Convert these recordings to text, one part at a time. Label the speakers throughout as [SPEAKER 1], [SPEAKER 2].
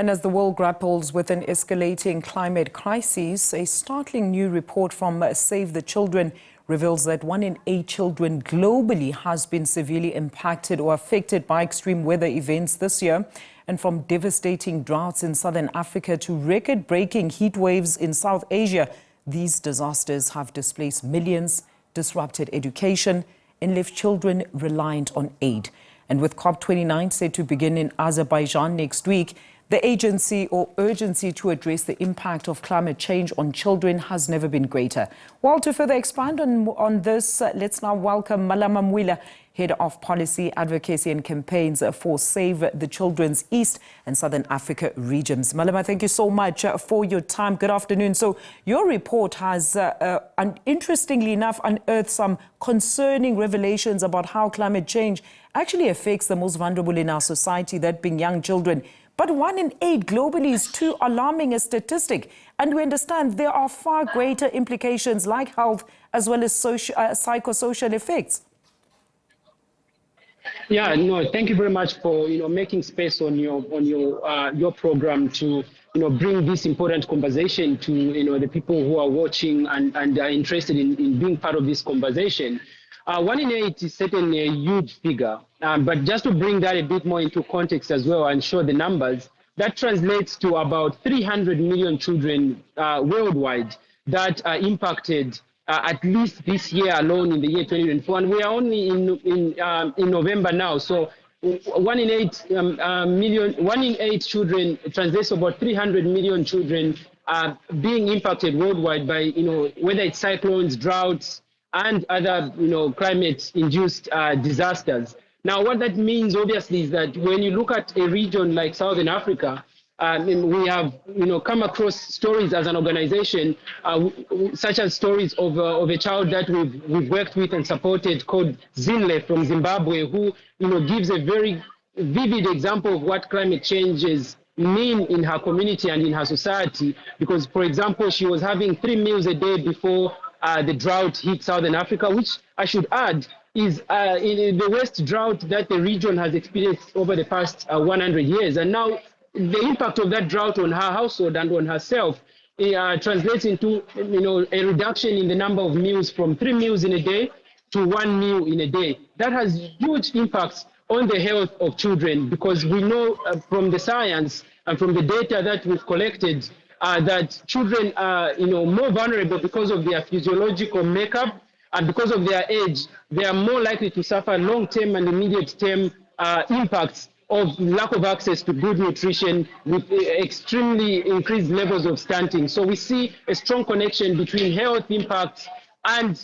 [SPEAKER 1] And as the world grapples with an escalating climate crisis, a startling new report from Save the Children reveals that 1 in 8 children globally has been severely impacted or affected by extreme weather events this year. And from devastating droughts in southern Africa to record-breaking heat waves in South Asia, these disasters have displaced millions, disrupted education, and left children reliant on aid. And with COP29 set to begin in Azerbaijan next week, the urgency to address the impact of climate change on children has never been greater. Well, to further expand on this, let's now welcome Malama Mwila, Head of Policy, Advocacy and Campaigns for Save the Children's East and Southern Africa regions. Malama, thank you so much for your time. Good afternoon. So your report has, interestingly enough, unearthed some concerning revelations about how climate change actually affects the most vulnerable in our society, that being young children. But 1 in 8 globally is too alarming a statistic. And we understand there are far greater implications like health as well as psychosocial effects.
[SPEAKER 2] Yeah, no, thank you very much for making space on your program to bring this important conversation to the people who are watching and are interested in being part of this conversation. 1 in 8 is certainly a huge figure, but just to bring that a bit more into context as well and show the numbers, that translates to about 300 million children worldwide that are impacted at least this year alone in the year 2024. And we are only in November now, so 1 in 8 children translates to about 300 million children being impacted worldwide by whether it's cyclones, droughts, and other climate-induced disasters. Now, what that means, obviously, is that when you look at a region like Southern Africa, we have come across stories as an organization, such as stories of a child that we've worked with and supported called Zinle from Zimbabwe, who gives a very vivid example of what climate changes mean in her community and in her society. Because, for example, she was having 3 meals a day before the drought hit Southern Africa, which I should add is in the worst drought that the region has experienced over the past 100 years. And now the impact of that drought on her household and on herself translates into a reduction in the number of meals from 3 meals in a day to 1 meal in a day. That has huge impacts on the health of children, because we know from the science and from the data that we've collected that children are more vulnerable because of their physiological makeup, and because of their age, they are more likely to suffer long-term and immediate-term impacts of lack of access to good nutrition with extremely increased levels of stunting. So we see a strong connection between health impacts and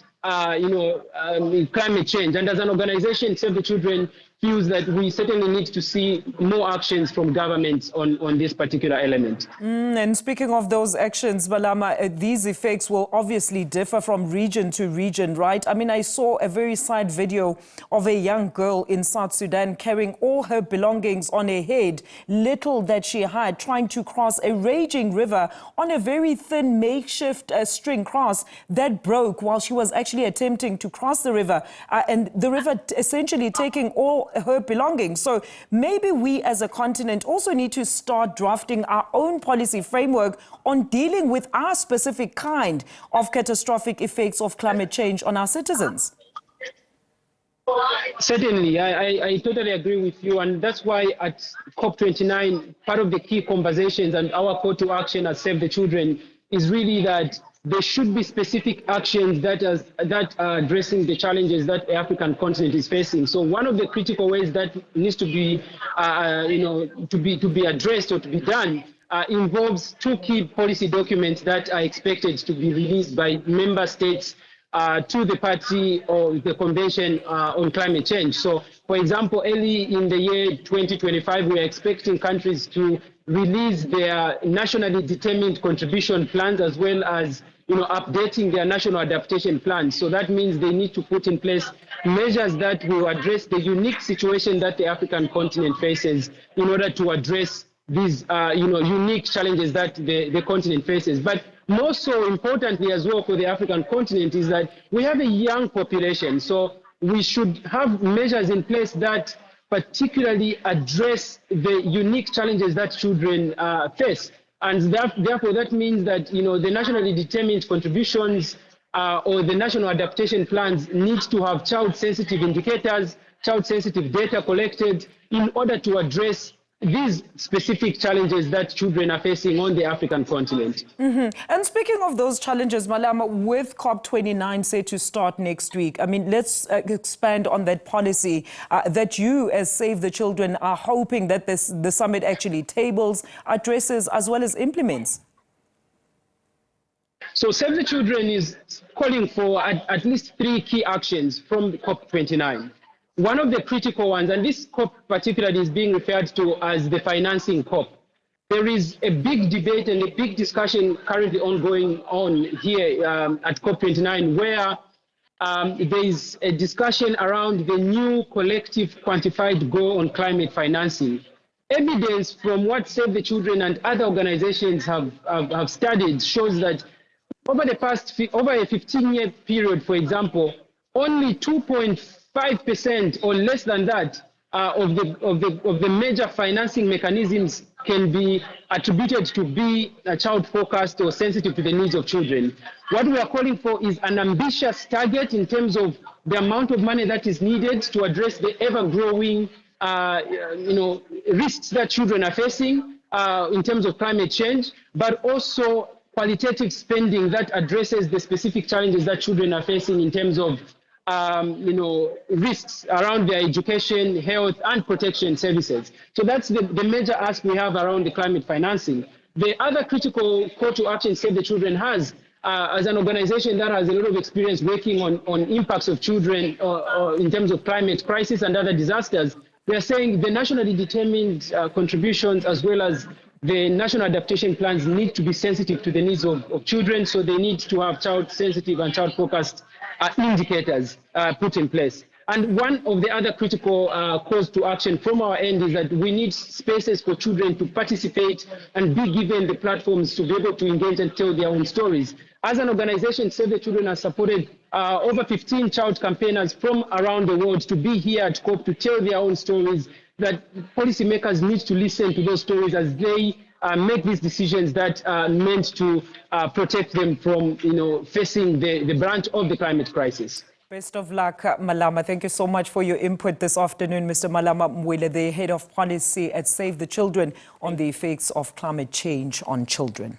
[SPEAKER 2] climate change. And as an organization, Save the Children feels that we certainly need to see more actions from governments on this particular element.
[SPEAKER 1] And speaking of those actions, Malama, these effects will obviously differ from region to region, right? I mean, I saw a very sad video of a young girl in South Sudan carrying all her belongings on her head, little that she had, trying to cross a raging river on a very thin makeshift string cross that broke while she was actually attempting to cross the river, and the river essentially taking all her belongings. So maybe we as a continent also need to start drafting our own policy framework on dealing with our specific kind of catastrophic effects of climate change on our citizens.
[SPEAKER 2] Certainly, I totally agree with you, and that's why at COP29, part of the key conversations and our call to action at Save the Children is really that there should be specific actions that are addressing the challenges that the African continent is facing. So one of the critical ways that needs to be, to be addressed or to be done involves 2 key policy documents that are expected to be released by member states to the party or the Convention on Climate Change. So, for example, early in the year 2025, we are expecting countries to release their nationally determined contribution plans, as well as updating their national adaptation plans. So that means they need to put in place measures that will address the unique situation that the African continent faces in order to address these unique challenges that the continent faces. But more so importantly as well for the African continent is that we have a young population. So we should have measures in place that particularly address the unique challenges that children face. And therefore, that means that the nationally determined contributions or the national adaptation plans need to have child-sensitive indicators, child-sensitive data collected in order to address these specific challenges that children are facing on the African continent.
[SPEAKER 1] And speaking of those challenges, Malama, with COP29 set to start next week, I mean, let's expand on that policy that you, as Save the Children, are hoping that the summit actually tables, addresses, as well as implements.
[SPEAKER 2] So Save the Children is calling for at least 3 key actions from COP29. One of the critical ones, and this COP particularly is being referred to as the financing COP. There is a big debate and a big discussion currently ongoing here at COP29 where there is a discussion around the new collective quantified goal on climate financing. Evidence from what Save the Children and other organizations have studied shows that over a 15-year period, for example, only 2.5% or less than that of the major financing mechanisms can be attributed to be child-focused or sensitive to the needs of children. What we are calling for is an ambitious target in terms of the amount of money that is needed to address the ever-growing risks that children are facing in terms of climate change, but also qualitative spending that addresses the specific challenges that children are facing in terms of risks around their education, health, and protection services. So that's the major ask we have around the climate financing. The other critical call to action Save the Children has, as an organization that has a lot of experience working on impacts of children in terms of climate crisis and other disasters, we are saying the nationally determined contributions as well as the national adaptation plans need to be sensitive to the needs of children, so they need to have child-sensitive and child-focused indicators put in place. And one of the other critical calls to action from our end is that we need spaces for children to participate and be given the platforms to be able to engage and tell their own stories. As an organization, Save the Children has supported over 15 child campaigners from around the world to be here at COP to tell their own stories, that policymakers need to listen to those stories as they make these decisions that are meant to protect them from facing the brunt of the climate crisis.
[SPEAKER 1] Best of luck, Malama. Thank you so much for your input this afternoon, Mr. Malama Mwila, the head of policy at Save the Children on the effects of climate change on children.